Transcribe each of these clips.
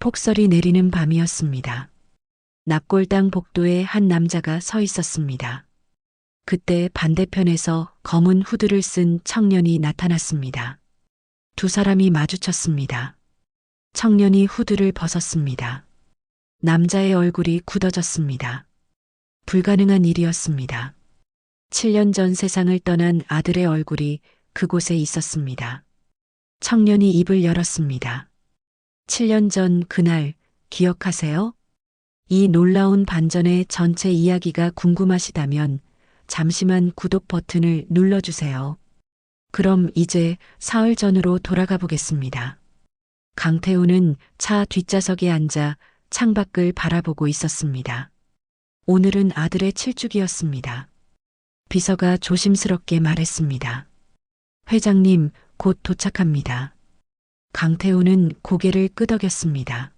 폭설이 내리는 밤이었습니다. 납골당 복도에 한 남자가 서 있었습니다. 그때 반대편에서 검은 후드를 쓴 청년이 나타났습니다. 두 사람이 마주쳤습니다. 청년이 후드를 벗었습니다. 남자의 얼굴이 굳어졌습니다. 불가능한 일이었습니다. 7년 전 세상을 떠난 아들의 얼굴이 그곳에 있었습니다. 청년이 입을 열었습니다. 7년 전 그날 기억하세요? 이 놀라운 반전의 전체 이야기가 궁금하시다면 잠시만 구독 버튼을 눌러주세요. 그럼 이제 사흘 전으로 돌아가 보겠습니다. 강태우는 차 뒷좌석에 앉아 창밖을 바라보고 있었습니다. 오늘은 아들의 7주기였습니다. 비서가 조심스럽게 말했습니다. 회장님, 곧 도착합니다. 강태우는 고개를 끄덕였습니다.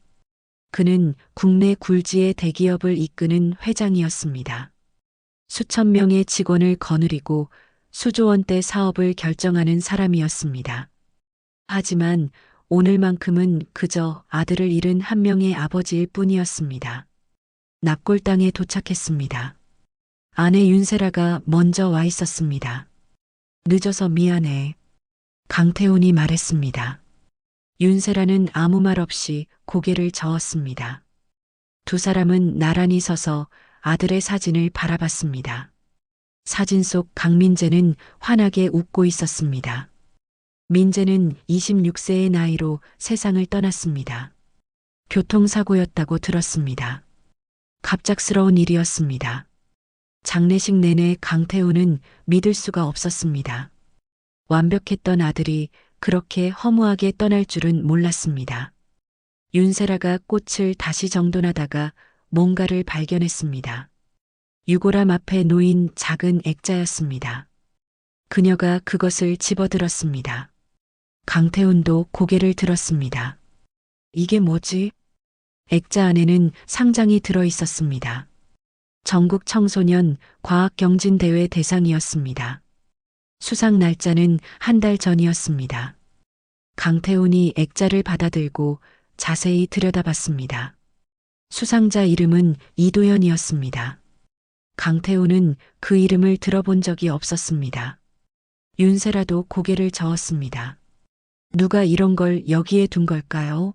그는 국내 굴지의 대기업을 이끄는 회장이었습니다. 수천 명의 직원을 거느리고 수조 원대 사업을 결정하는 사람이었습니다. 하지만 오늘만큼은 그저 아들을 잃은 한 명의 아버지일 뿐이었습니다. 납골당에 도착했습니다. 아내 윤세라가 먼저 와 있었습니다. 늦어서 미안해. 강태훈이 말했습니다. 윤세라는 아무 말 없이 고개를 저었습니다. 두 사람은 나란히 서서 아들의 사진을 바라봤습니다. 사진 속 강민재는 환하게 웃고 있었습니다. 민재는 26세의 나이로 세상을 떠났습니다. 교통사고였다고 들었습니다. 갑작스러운 일이었습니다. 장례식 내내 강태우는 믿을 수가 없었습니다. 완벽했던 아들이 그렇게 허무하게 떠날 줄은 몰랐습니다. 윤세라가 꽃을 다시 정돈하다가 뭔가를 발견했습니다. 유골함 앞에 놓인 작은 액자였습니다. 그녀가 그것을 집어들었습니다. 강태훈도 고개를 들었습니다. 이게 뭐지? 액자 안에는 상장이 들어 있었습니다. 전국 청소년 과학경진대회 대상이었습니다. 수상 날짜는 한 달 전이었습니다. 강태훈이 액자를 받아들고 자세히 들여다봤습니다. 수상자 이름은 이도현이었습니다. 강태훈은 그 이름을 들어본 적이 없었습니다. 윤세라도 고개를 저었습니다. 누가 이런 걸 여기에 둔 걸까요?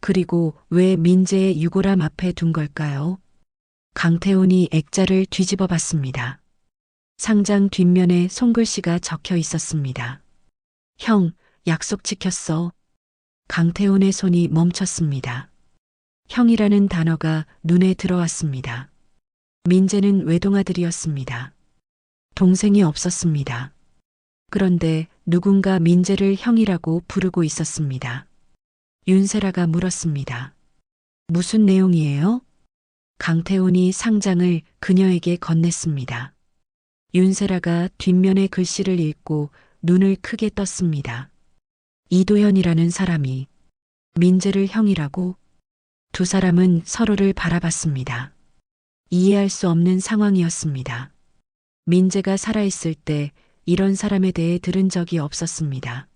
그리고 왜 민재의 유골함 앞에 둔 걸까요? 강태훈이 액자를 뒤집어 봤습니다. 상장 뒷면에 손글씨가 적혀 있었습니다. 형, 약속 지켰어. 강태훈의 손이 멈췄습니다. 형이라는 단어가 눈에 들어왔습니다. 민재는 외동아들이었습니다. 동생이 없었습니다. 그런데 누군가 민재를 형이라고 부르고 있었습니다. 윤세라가 물었습니다. 무슨 내용이에요? 강태훈이 상장을 그녀에게 건넸습니다. 윤세라가 뒷면의 글씨를 읽고 눈을 크게 떴습니다. 이도현이라는 사람이 민재를 형이라고? 두 사람은 서로를 바라봤습니다. 이해할 수 없는 상황이었습니다. 민재가 살아있을 때 이런 사람에 대해 들은 적이 없었습니다.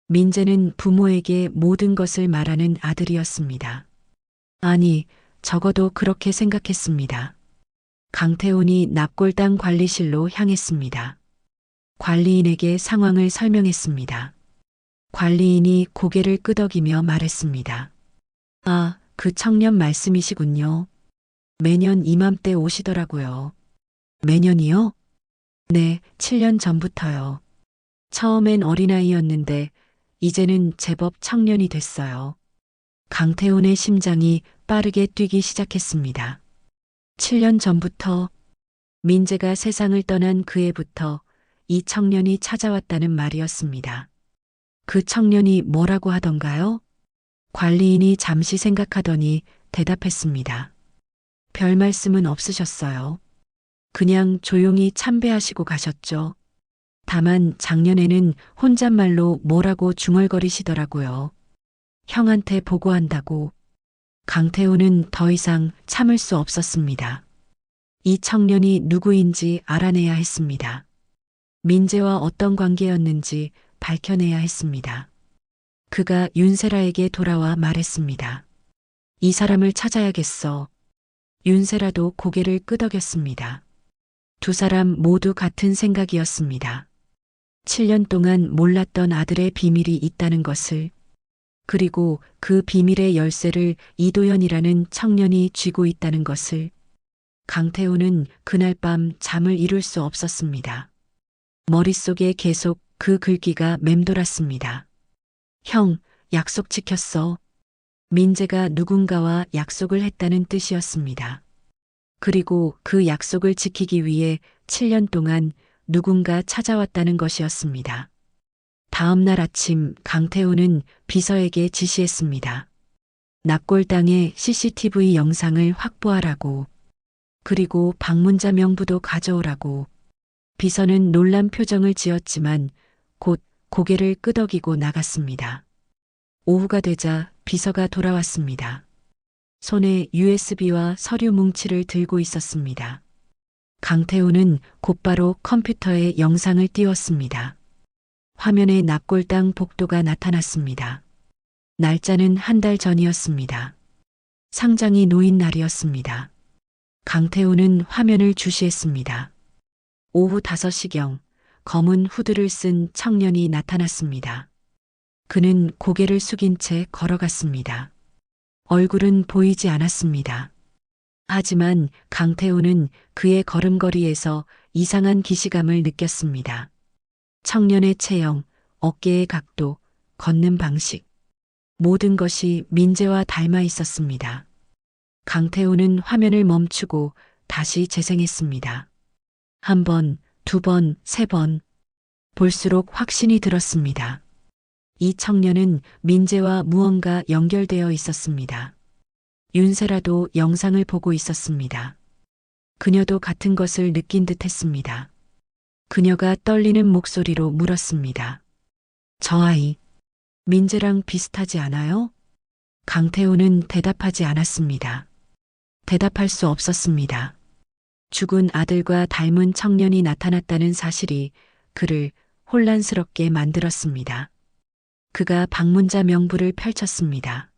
민재는 부모에게 모든 것을 말하는 아들이었습니다. 아니, 적어도 그렇게 생각했습니다. 강태훈이 납골당 관리실로 향했습니다. 관리인에게 상황을 설명했습니다. 관리인이 고개를 끄덕이며 말했습니다. 아, 그 청년 말씀이시군요. 매년 이맘때 오시더라고요. 매년이요? 네, 7년 전부터요. 처음엔 어린아이였는데 이제는 제법 청년이 됐어요. 강태훈의 심장이 빠르게 뛰기 시작했습니다. 7년 전부터 민재가 세상을 떠난 그 해부터 이 청년이 찾아왔다는 말이었습니다. 그 청년이 뭐라고 하던가요? 관리인이 잠시 생각하더니 대답했습니다. 별 말씀은 없으셨어요. 그냥 조용히 참배하시고 가셨죠. 다만 작년에는 혼잣말로 뭐라고 중얼거리시더라고요. 형한테 보고한다고. 강태훈은 더 이상 참을 수 없었습니다. 이 청년이 누구인지 알아내야 했습니다. 민재와 어떤 관계였는지 밝혀내야 했습니다. 그가 윤세라에게 돌아와 말했습니다. 이 사람을 찾아야겠어. 윤세라도 고개를 끄덕였습니다. 두 사람 모두 같은 생각이었습니다. 7년 동안 몰랐던 아들의 비밀이 있다는 것을, 그리고 그 비밀의 열쇠를 이도현이라는 청년이 쥐고 있다는 것을. 강태호는 그날 밤 잠을 이룰 수 없었습니다. 머릿속에 계속 그 글귀가 맴돌았습니다. 형, 약속 지켰어. 민재가 누군가와 약속을 했다는 뜻이었습니다. 그리고 그 약속을 지키기 위해 7년 동안 누군가 찾아왔다는 것이었습니다. 다음 날 아침 강태호는 비서에게 지시했습니다. 납골당의 CCTV 영상을 확보하라고. 그리고 방문자 명부도 가져오라고. 비서는 놀란 표정을 지었지만 곧 고개를 끄덕이고 나갔습니다. 오후가 되자 비서가 돌아왔습니다. 손에 USB와 서류 뭉치를 들고 있었습니다. 강태호는 곧바로 컴퓨터에 영상을 띄웠습니다. 화면에 납골당 복도가 나타났습니다. 날짜는 한 달 전이었습니다. 상장이 놓인 날이었습니다. 강태호는 화면을 주시했습니다. 오후 5시경 검은 후드를 쓴 청년이 나타났습니다. 그는 고개를 숙인 채 걸어갔습니다. 얼굴은 보이지 않았습니다. 하지만 강태호는 그의 걸음걸이에서 이상한 기시감을 느꼈습니다. 청년의 체형, 어깨의 각도, 걷는 방식, 모든 것이 민재와 닮아 있었습니다. 강태호는 화면을 멈추고 다시 재생했습니다. 한 번, 두 번, 세 번. 볼수록 확신이 들었습니다. 이 청년은 민재와 무언가 연결되어 있었습니다. 윤세라도 영상을 보고 있었습니다. 그녀도 같은 것을 느낀 듯 했습니다. 그녀가 떨리는 목소리로 물었습니다. 저 아이, 민재랑 비슷하지 않아요? 강태호는 대답하지 않았습니다. 대답할 수 없었습니다. 죽은 아들과 닮은 청년이 나타났다는 사실이 그를 혼란스럽게 만들었습니다. 그가 방문자 명부를 펼쳤습니다.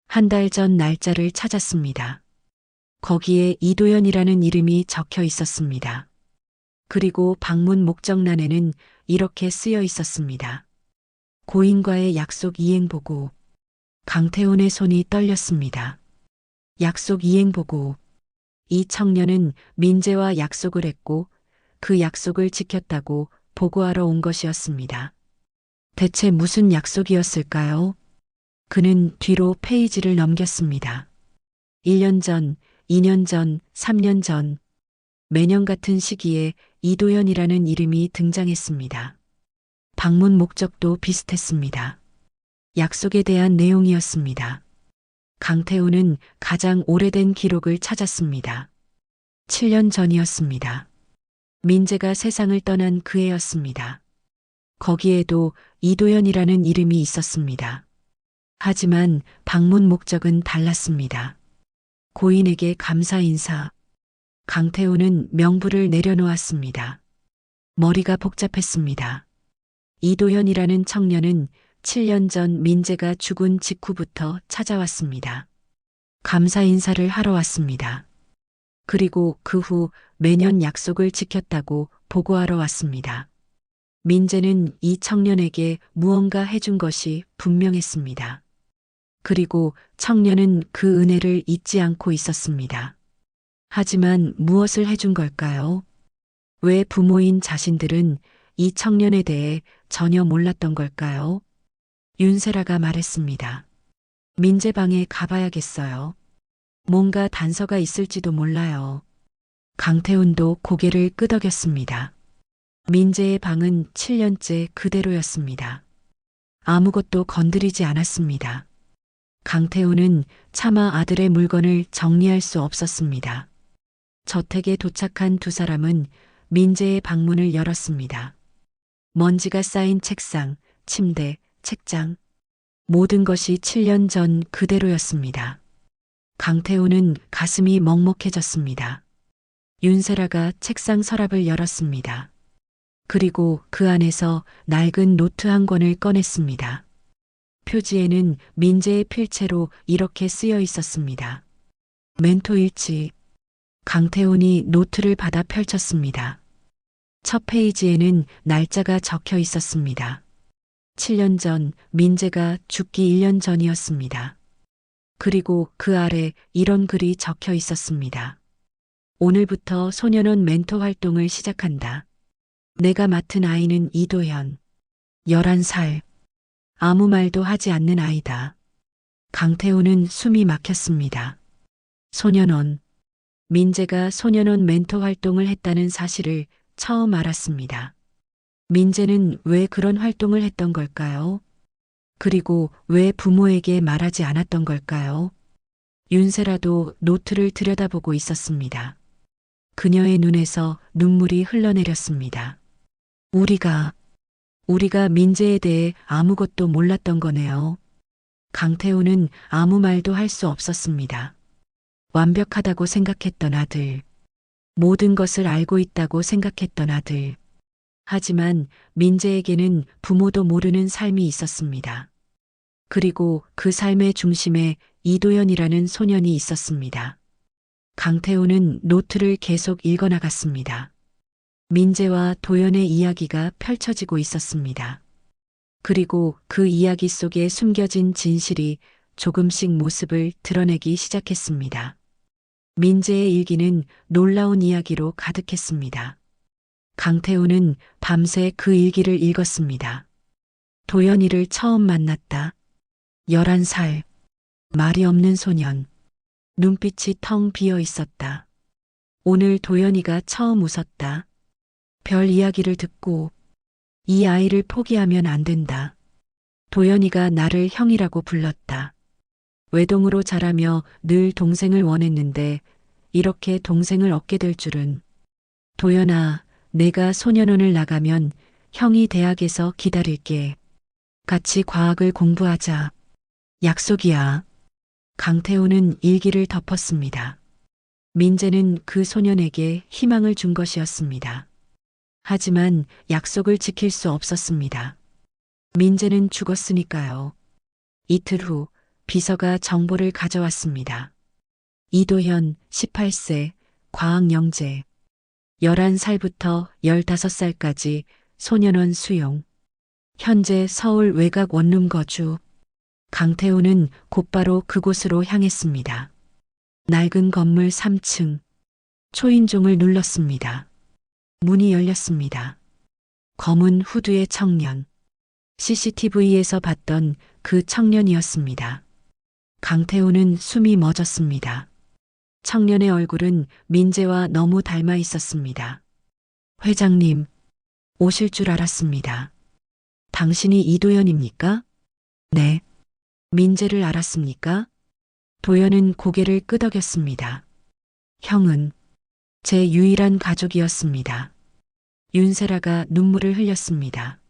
한 달 전 날짜를 찾았습니다. 거기에 이도현이라는 이름이 적혀 있었습니다. 그리고 방문 목적란에는 이렇게 쓰여 있었습니다. 고인과의 약속 이행보고. 강태훈의 손이 떨렸습니다. 약속 이행보고. 이 청년은 민재와 약속을 했고 그 약속을 지켰다고 보고하러 온 것이었습니다. 대체 무슨 약속이었을까요? 그는 뒤로 페이지를 넘겼습니다. 1년 전, 2년 전, 3년 전, 매년 같은 시기에 이도현이라는 이름이 등장했습니다. 방문 목적도 비슷했습니다. 약속에 대한 내용이었습니다. 강태우는 가장 오래된 기록을 찾았습니다. 7년 전이었습니다. 민재가 세상을 떠난 그 해였습니다. 거기에도 이도현이라는 이름이 있었습니다. 하지만 방문 목적은 달랐습니다. 고인에게 감사 인사. 강태우는 명부를 내려놓았습니다. 머리가 복잡했습니다. 이도현이라는 청년은 7년 전 민재가 죽은 직후부터 찾아왔습니다. 감사 인사를 하러 왔습니다. 그리고 그 후 매년 약속을 지켰다고 보고하러 왔습니다. 민재는 이 청년에게 무언가 해준 것이 분명했습니다. 그리고 청년은 그 은혜를 잊지 않고 있었습니다. 하지만 무엇을 해준 걸까요? 왜 부모인 자신들은 이 청년에 대해 전혀 몰랐던 걸까요? 윤세라가 말했습니다. 민재 방에 가봐야겠어요. 뭔가 단서가 있을지도 몰라요. 강태훈도 고개를 끄덕였습니다. 민재의 방은 7년째 그대로였습니다. 아무것도 건드리지 않았습니다. 강태훈은 차마 아들의 물건을 정리할 수 없었습니다. 저택에 도착한 두 사람은 민재의 방문을 열었습니다. 먼지가 쌓인 책상, 침대, 책장, 모든 것이 7년 전 그대로였습니다. 강태훈은 가슴이 먹먹해졌습니다. 윤세라가 책상 서랍을 열었습니다. 그리고 그 안에서 낡은 노트 한 권을 꺼냈습니다. 표지에는 민재의 필체로 이렇게 쓰여 있었습니다. 멘토 일지. 강태훈이 노트를 받아 펼쳤습니다. 첫 페이지에는 날짜가 적혀 있었습니다. 7년 전 민재가 죽기 1년 전이었습니다. 그리고 그 아래 이런 글이 적혀 있었습니다. 오늘부터 소년원 멘토 활동을 시작한다. 내가 맡은 아이는 이도현. 11살. 아무 말도 하지 않는 아이다. 강태훈은 숨이 막혔습니다. 소년원. 민재가 소년원 멘토 활동을 했다는 사실을 처음 알았습니다. 민재는 왜 그런 활동을 했던 걸까요? 그리고 왜 부모에게 말하지 않았던 걸까요? 윤세라도 노트를 들여다보고 있었습니다. 그녀의 눈에서 눈물이 흘러내렸습니다. 우리가 민재에 대해 아무것도 몰랐던 거네요. 강태훈은 아무 말도 할 수 없었습니다. 완벽하다고 생각했던 아들. 모든 것을 알고 있다고 생각했던 아들. 하지만 민재에게는 부모도 모르는 삶이 있었습니다. 그리고 그 삶의 중심에 이도현이라는 소년이 있었습니다. 강태훈은 노트를 계속 읽어나갔습니다. 민재와 도연의 이야기가 펼쳐지고 있었습니다. 그리고 그 이야기 속에 숨겨진 진실이 조금씩 모습을 드러내기 시작했습니다. 민재의 일기는 놀라운 이야기로 가득했습니다. 강태훈은 밤새 그 일기를 읽었습니다. 도연이를 처음 만났다. 11살. 말이 없는 소년. 눈빛이 텅 비어 있었다. 오늘 도연이가 처음 웃었다. 별 이야기를 듣고 이 아이를 포기하면 안 된다. 도연이가 나를 형이라고 불렀다. 외동으로 자라며 늘 동생을 원했는데 이렇게 동생을 얻게 될 줄은. 도연아, 내가 소년원을 나가면 형이 대학에서 기다릴게. 같이 과학을 공부하자. 약속이야. 강태훈은 일기를 덮었습니다. 민재는 그 소년에게 희망을 준 것이었습니다. 하지만 약속을 지킬 수 없었습니다. 민재는 죽었으니까요. 이틀 후 비서가 정보를 가져왔습니다. 이도현 18세 과학영재 11살부터 15살까지 소년원 수용. 현재 서울 외곽 원룸 거주. 강태훈은 곧바로 그곳으로 향했습니다. 낡은 건물 3층. 초인종을 눌렀습니다. 문이 열렸습니다. 검은 후드의 청년. CCTV에서 봤던 그 청년이었습니다. 강태훈은 숨이 멎었습니다. 청년의 얼굴은 민재와 너무 닮아 있었습니다. 회장님, 오실 줄 알았습니다. 당신이 이도현입니까? 네. 민재를 알았습니까? 도현은 고개를 끄덕였습니다. 형은 제 유일한 가족이었습니다. 윤세라가 눈물을 흘렸습니다.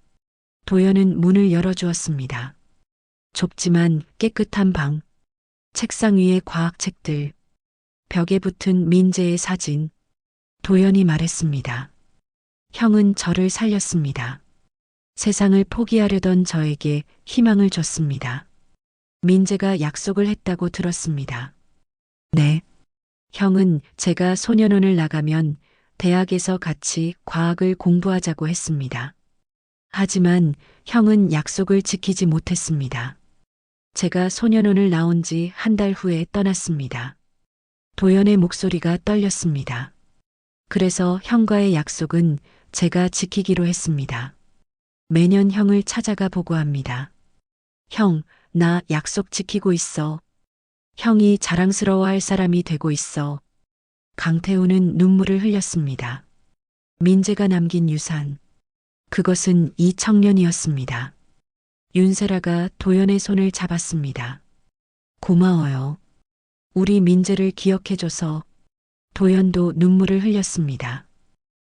도현은 문을 열어주었습니다. 좁지만 깨끗한 방. 책상 위에 과학책들. 벽에 붙은 민재의 사진. 도현이 말했습니다. 형은 저를 살렸습니다. 세상을 포기하려던 저에게 희망을 줬습니다. 민재가 약속을 했다고 들었습니다. 네. 형은 제가 소년원을 나가면 대학에서 같이 과학을 공부하자고 했습니다. 하지만 형은 약속을 지키지 못했습니다. 제가 소년원을 나온 지 한 달 후에 떠났습니다. 도연의 목소리가 떨렸습니다. 그래서 형과의 약속은 제가 지키기로 했습니다. 매년 형을 찾아가 보고합니다. 형, 나 약속 지키고 있어. 형이 자랑스러워할 사람이 되고 있어. 강태훈은 눈물을 흘렸습니다. 민재가 남긴 유산. 그것은 이 청년이었습니다. 윤세라가 도연의 손을 잡았습니다. 고마워요. 우리 민재를 기억해줘서. 도연도 눈물을 흘렸습니다.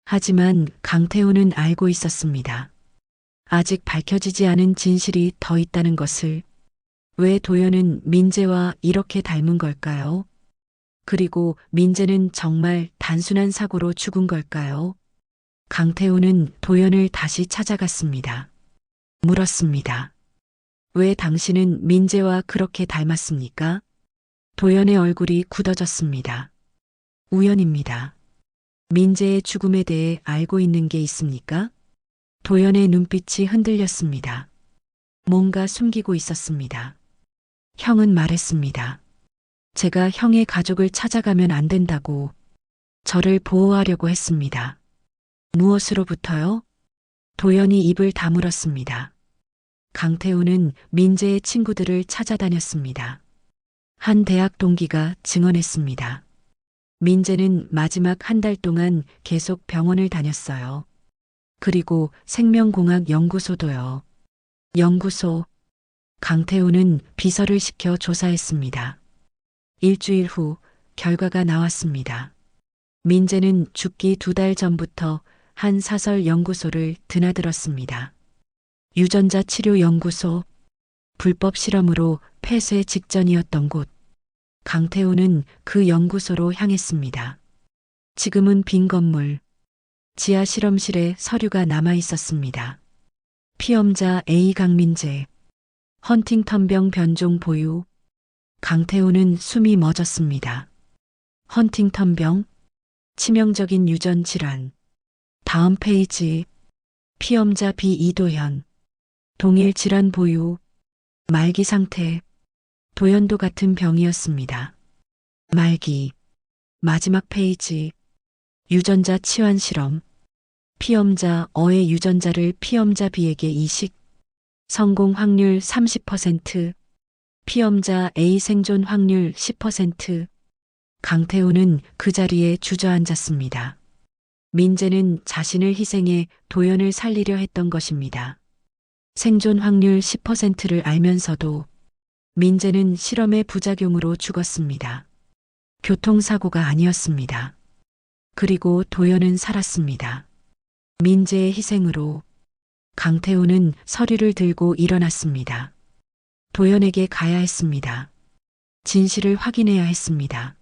하지만 강태훈은 알고 있었습니다. 아직 밝혀지지 않은 진실이 더 있다는 것을. 왜 도연은 민재와 이렇게 닮은 걸까요? 그리고 민재는 정말 단순한 사고로 죽은 걸까요? 강태훈은 도연을 다시 찾아갔습니다. 물었습니다. 왜 당신은 민재와 그렇게 닮았습니까? 도연의 얼굴이 굳어졌습니다. 우연입니다. 민재의 죽음에 대해 알고 있는 게 있습니까? 도연의 눈빛이 흔들렸습니다. 뭔가 숨기고 있었습니다. 형은 말했습니다. 제가 형의 가족을 찾아가면 안 된다고 저를 보호하려고 했습니다. 무엇으로부터요? 도연이 입을 다물었습니다. 강태우는 민재의 친구들을 찾아다녔습니다. 한 대학 동기가 증언했습니다. 민재는 마지막 한 달 동안 계속 병원을 다녔어요. 그리고 생명공학 연구소도요. 연구소. 강태우는 비서를 시켜 조사했습니다. 일주일 후 결과가 나왔습니다. 민재는 죽기 2달 전부터 한 사설 연구소를 드나들었습니다. 유전자 치료 연구소. 불법 실험으로 폐쇄 직전이었던 곳. 강태우는 그 연구소로 향했습니다. 지금은 빈 건물. 지하 실험실에 서류가 남아 있었습니다. 피험자 A 강민재. 헌팅턴병 변종 보유. 강태우는 숨이 멎었습니다. 헌팅턴병? 치명적인 유전 질환. 다음 페이지. 피험자 B 이도현. 동일 질환 보유. 말기 상태. 도연도 같은 병이었습니다. 말기. 마지막 페이지. 유전자 치환 실험. 피험자 어의 유전자를 피험자 B에게 이식. 성공 확률 30%. 피험자 A 생존 확률 10%. 강태우는 그 자리에 주저앉았습니다. 민재는 자신을 희생해 도연을 살리려 했던 것입니다. 생존 확률 10%를 알면서도 민재는 실험의 부작용으로 죽었습니다. 교통사고가 아니었습니다. 그리고 도연은 살았습니다. 민재의 희생으로. 강태우는 서류를 들고 일어났습니다. 도연에게 가야 했습니다. 진실을 확인해야 했습니다.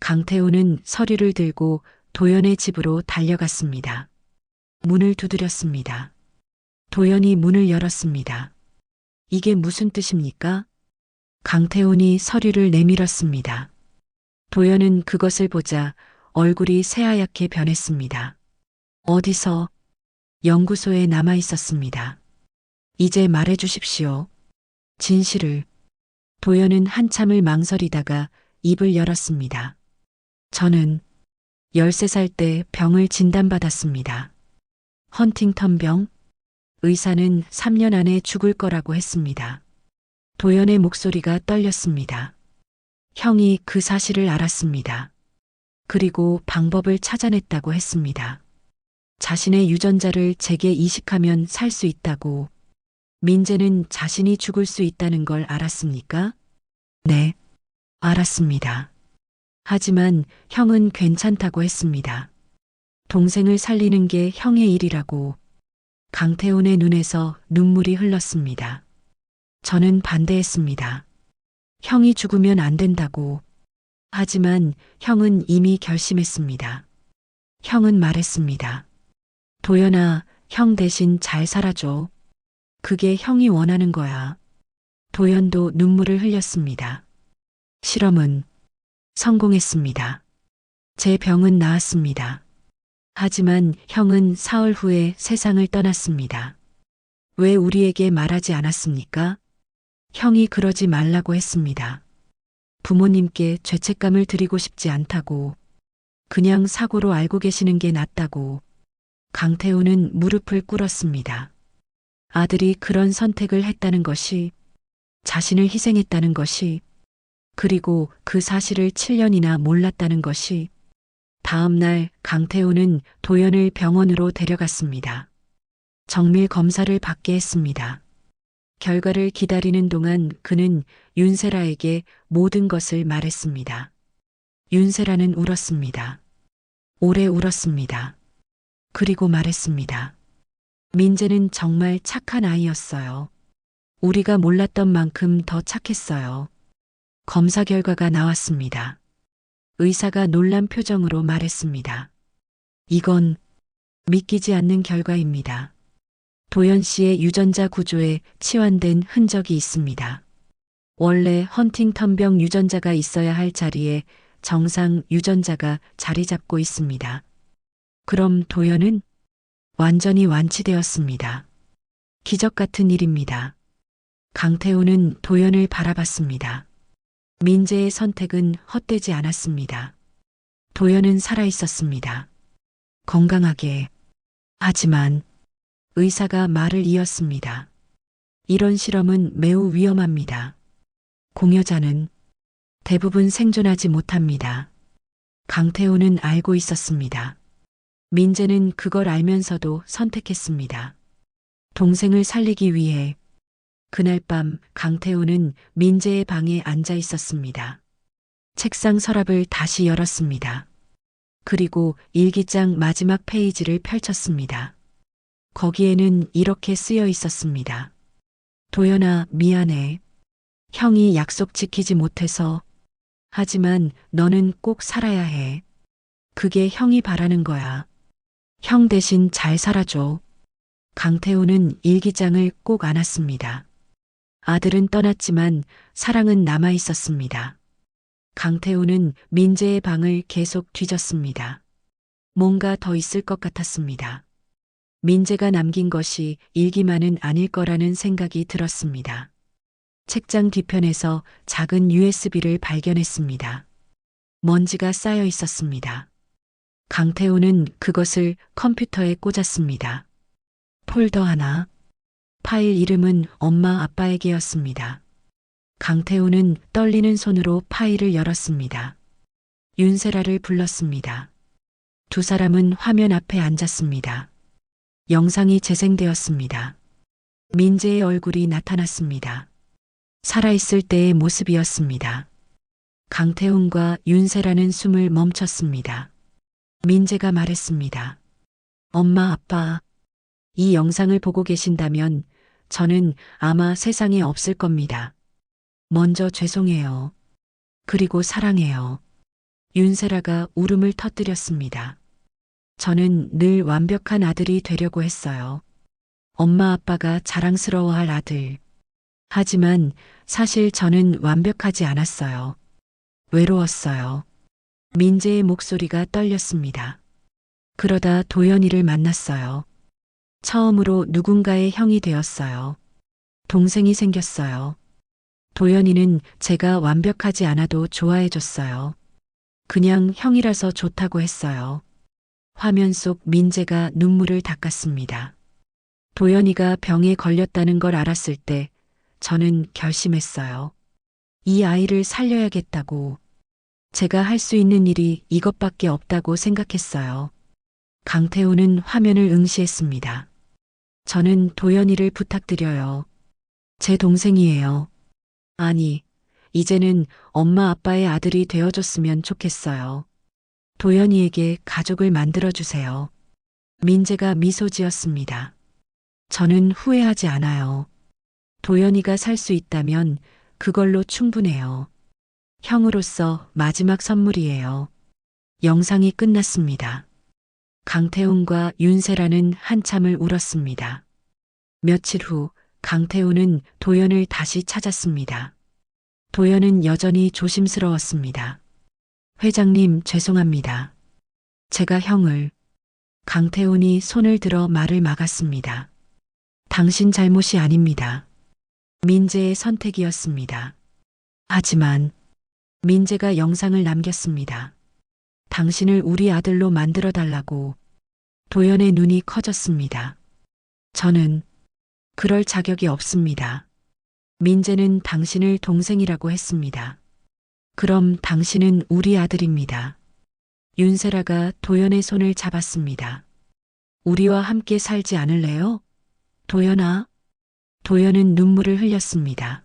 강태우는 서류를 들고 도연의 집으로 달려갔습니다. 문을 두드렸습니다. 도연이 문을 열었습니다. 이게 무슨 뜻입니까? 강태훈이 서류를 내밀었습니다. 도연은 그것을 보자 얼굴이 새하얗게 변했습니다. 어디서? 연구소에 남아 있었습니다. 이제 말해 주십시오. 진실을. 도연은 한참을 망설이다가 입을 열었습니다. 저는 13살 때 병을 진단받았습니다. 헌팅턴병? 의사는 3년 안에 죽을 거라고 했습니다. 도연의 목소리가 떨렸습니다. 형이 그 사실을 알았습니다. 그리고 방법을 찾아냈다고 했습니다. 자신의 유전자를 제게 이식하면 살 수 있다고. 민재는 자신이 죽을 수 있다는 걸 알았습니까? 네, 알았습니다. 하지만 형은 괜찮다고 했습니다. 동생을 살리는 게 형의 일이라고. 강태훈의 눈에서 눈물이 흘렀습니다. 저는 반대했습니다. 형이 죽으면 안 된다고. 하지만 형은 이미 결심했습니다. 형은 말했습니다. 도연아, 형 대신 잘 살아줘. 그게 형이 원하는 거야. 도연도 눈물을 흘렸습니다. 실험은 성공했습니다. 제 병은 나았습니다. 하지만 형은 사흘 후에 세상을 떠났습니다. 왜 우리에게 말하지 않았습니까? 형이 그러지 말라고 했습니다. 부모님께 죄책감을 드리고 싶지 않다고. 그냥 사고로 알고 계시는 게 낫다고. 강태우는 무릎을 꿇었습니다. 아들이 그런 선택을 했다는 것이, 자신을 희생했다는 것이, 그리고 그 사실을 7년이나 몰랐다는 것이. 다음 날 강태우는 도연을 병원으로 데려갔습니다. 정밀 검사를 받게 했습니다. 결과를 기다리는 동안 그는 윤세라에게 모든 것을 말했습니다. 윤세라는 울었습니다. 오래 울었습니다. 그리고 말했습니다. 민재는 정말 착한 아이였어요. 우리가 몰랐던 만큼 더 착했어요. 검사 결과가 나왔습니다. 의사가 놀란 표정으로 말했습니다. 이건 믿기지 않는 결과입니다. 도연 씨의 유전자 구조에 치환된 흔적이 있습니다. 원래 헌팅턴병 유전자가 있어야 할 자리에 정상 유전자가 자리 잡고 있습니다. 그럼 도연은 완전히 완치되었습니다. 기적 같은 일입니다. 강태우는 도연을 바라봤습니다. 민재의 선택은 헛되지 않았습니다. 도연은 살아있었습니다. 건강하게. 하지만 의사가 말을 이었습니다. 이런 실험은 매우 위험합니다. 공여자는 대부분 생존하지 못합니다. 강태우는 알고 있었습니다. 민재는 그걸 알면서도 선택했습니다. 동생을 살리기 위해. 그날 밤 강태우는 민재의 방에 앉아 있었습니다. 책상 서랍을 다시 열었습니다. 그리고 일기장 마지막 페이지를 펼쳤습니다. 거기에는 이렇게 쓰여 있었습니다. 도연아, 미안해. 형이 약속 지키지 못해서. 하지만 너는 꼭 살아야 해. 그게 형이 바라는 거야. 형 대신 잘 살아줘. 강태우는 일기장을 꼭 안았습니다. 아들은 떠났지만 사랑은 남아 있었습니다. 강태우는 민재의 방을 계속 뒤졌습니다. 뭔가 더 있을 것 같았습니다. 민재가 남긴 것이 일기만은 아닐 거라는 생각이 들었습니다. 책장 뒤편에서 작은 USB를 발견했습니다. 먼지가 쌓여 있었습니다. 강태우는 그것을 컴퓨터에 꽂았습니다. 폴더 하나. 파일 이름은 엄마 아빠에게였습니다. 강태우는 떨리는 손으로 파일을 열었습니다. 윤세라를 불렀습니다. 두 사람은 화면 앞에 앉았습니다. 영상이 재생되었습니다. 민재의 얼굴이 나타났습니다. 살아있을 때의 모습이었습니다. 강태훈과 윤세라는 숨을 멈췄습니다. 민재가 말했습니다. 엄마, 아빠, 이 영상을 보고 계신다면 저는 아마 세상에 없을 겁니다. 먼저 죄송해요. 그리고 사랑해요. 윤세라가 울음을 터뜨렸습니다. 저는 늘 완벽한 아들이 되려고 했어요. 엄마 아빠가 자랑스러워할 아들. 하지만 사실 저는 완벽하지 않았어요. 외로웠어요. 민재의 목소리가 떨렸습니다. 그러다 도연이를 만났어요. 처음으로 누군가의 형이 되었어요. 동생이 생겼어요. 도연이는 제가 완벽하지 않아도 좋아해줬어요. 그냥 형이라서 좋다고 했어요. 화면 속 민재가 눈물을 닦았습니다. 도연이가 병에 걸렸다는 걸 알았을 때 저는 결심했어요. 이 아이를 살려야겠다고. 제가 할 수 있는 일이 이것밖에 없다고 생각했어요. 강태우는 화면을 응시했습니다. 저는 도연이를 부탁드려요. 제 동생이에요. 아니, 이제는 엄마 아빠의 아들이 되어줬으면 좋겠어요. 도연이에게 가족을 만들어주세요. 민재가 미소 지었습니다. 저는 후회하지 않아요. 도연이가 살 수 있다면 그걸로 충분해요. 형으로서 마지막 선물이에요. 영상이 끝났습니다. 강태훈과 윤세라는 한참을 울었습니다. 며칠 후 강태훈은 도연을 다시 찾았습니다. 도연은 여전히 조심스러웠습니다. 회장님, 죄송합니다. 제가 형을. 강태훈이 손을 들어 말을 막았습니다. 당신 잘못이 아닙니다. 민재의 선택이었습니다. 하지만 민재가 영상을 남겼습니다. 당신을 우리 아들로 만들어 달라고. 도연의 눈이 커졌습니다. 저는 그럴 자격이 없습니다. 민재는 당신을 동생이라고 했습니다. 그럼 당신은 우리 아들입니다. 윤세라가 도연의 손을 잡았습니다. 우리와 함께 살지 않을래요? 도연아. 도연은 눈물을 흘렸습니다.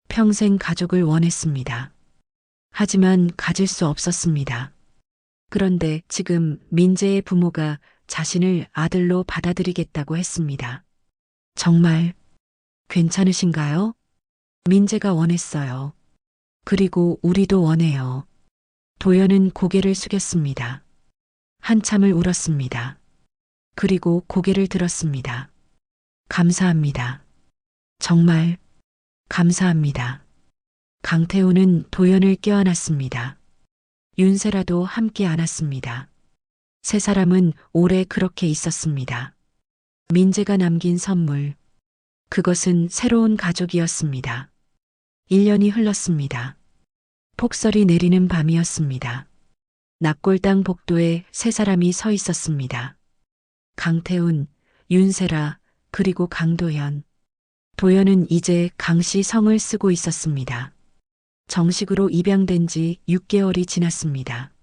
평생 가족을 원했습니다. 하지만 가질 수 없었습니다. 그런데 지금 민재의 부모가 자신을 아들로 받아들이겠다고 했습니다. 정말 괜찮으신가요? 민재가 원했어요. 그리고 우리도 원해요. 도연은 고개를 숙였습니다. 한참을 울었습니다. 그리고 고개를 들었습니다. 감사합니다. 정말 감사합니다. 강태우는 도연을 껴안았습니다. 윤세라도 함께 안았습니다. 세 사람은 오래 그렇게 있었습니다. 민재가 남긴 선물. 그것은 새로운 가족이었습니다. 1년이 흘렀습니다. 폭설이 내리는 밤이었습니다. 납골당 복도에 세 사람이 서 있었습니다. 강태훈, 윤세라, 그리고 강도연. 도연은 이제 강씨 성을 쓰고 있었습니다. 정식으로 입양된 지 6개월이 지났습니다.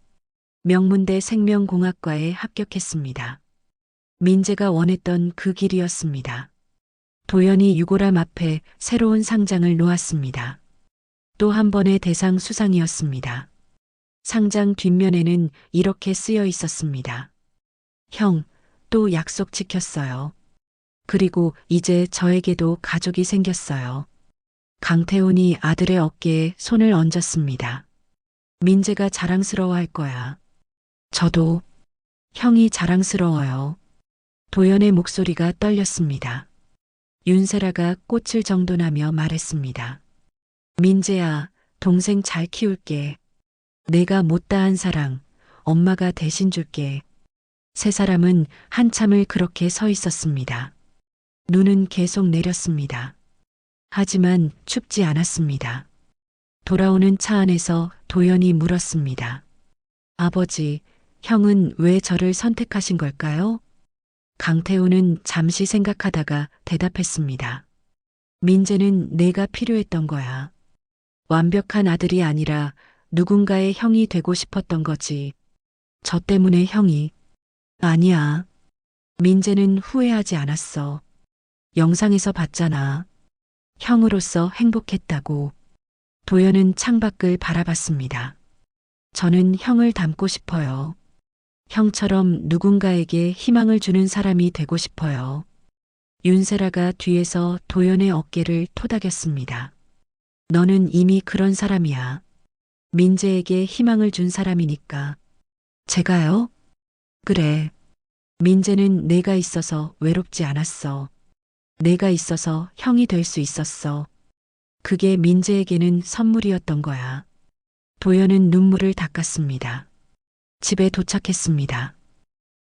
명문대 생명공학과에 합격했습니다. 민재가 원했던 그 길이었습니다. 도연이 유골함 앞에 새로운 상장을 놓았습니다. 또 한 번의 대상 수상이었습니다. 상장 뒷면에는 이렇게 쓰여 있었습니다. 형, 또 약속 지켰어요. 그리고 이제 저에게도 가족이 생겼어요. 강태훈이 아들의 어깨에 손을 얹었습니다. 민재가 자랑스러워할 거야. 저도 형이 자랑스러워요. 도연의 목소리가 떨렸습니다. 윤세라가 꽃을 정돈하며 말했습니다. 민재야, 동생 잘 키울게. 내가 못다한 사랑, 엄마가 대신 줄게. 세 사람은 한참을 그렇게 서 있었습니다. 눈은 계속 내렸습니다. 하지만 춥지 않았습니다. 돌아오는 차 안에서 도연이 물었습니다. 아버지, 형은 왜 저를 선택하신 걸까요? 강태우는 잠시 생각하다가 대답했습니다. 민재는 내가 필요했던 거야. 완벽한 아들이 아니라 누군가의 형이 되고 싶었던 거지. 저 때문에 형이. 아니야. 민재는 후회하지 않았어. 영상에서 봤잖아. 형으로서 행복했다고. 도연은 창밖을 바라봤습니다. 저는 형을 닮고 싶어요. 형처럼 누군가에게 희망을 주는 사람이 되고 싶어요. 윤세라가 뒤에서 도연의 어깨를 토닥였습니다. 너는 이미 그런 사람이야. 민재에게 희망을 준 사람이니까. 제가요? 그래. 민재는 내가 있어서 외롭지 않았어. 내가 있어서 형이 될 수 있었어. 그게 민재에게는 선물이었던 거야. 도연은 눈물을 닦았습니다. 집에 도착했습니다.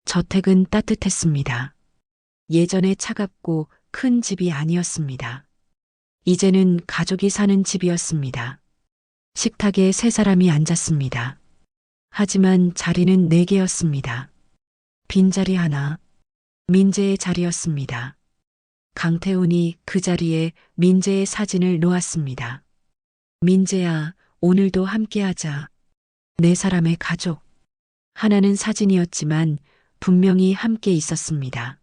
저택은 따뜻했습니다. 예전에 차갑고 큰 집이 아니었습니다. 이제는 가족이 사는 집이었습니다. 식탁에 세 사람이 앉았습니다. 하지만 자리는 4개였습니다. 빈자리 하나, 민재의 자리였습니다. 강태훈이 그 자리에 민재의 사진을 놓았습니다. 민재야, 오늘도 함께하자. 네 사람의 가족. 하나는 사진이었지만 분명히 함께 있었습니다.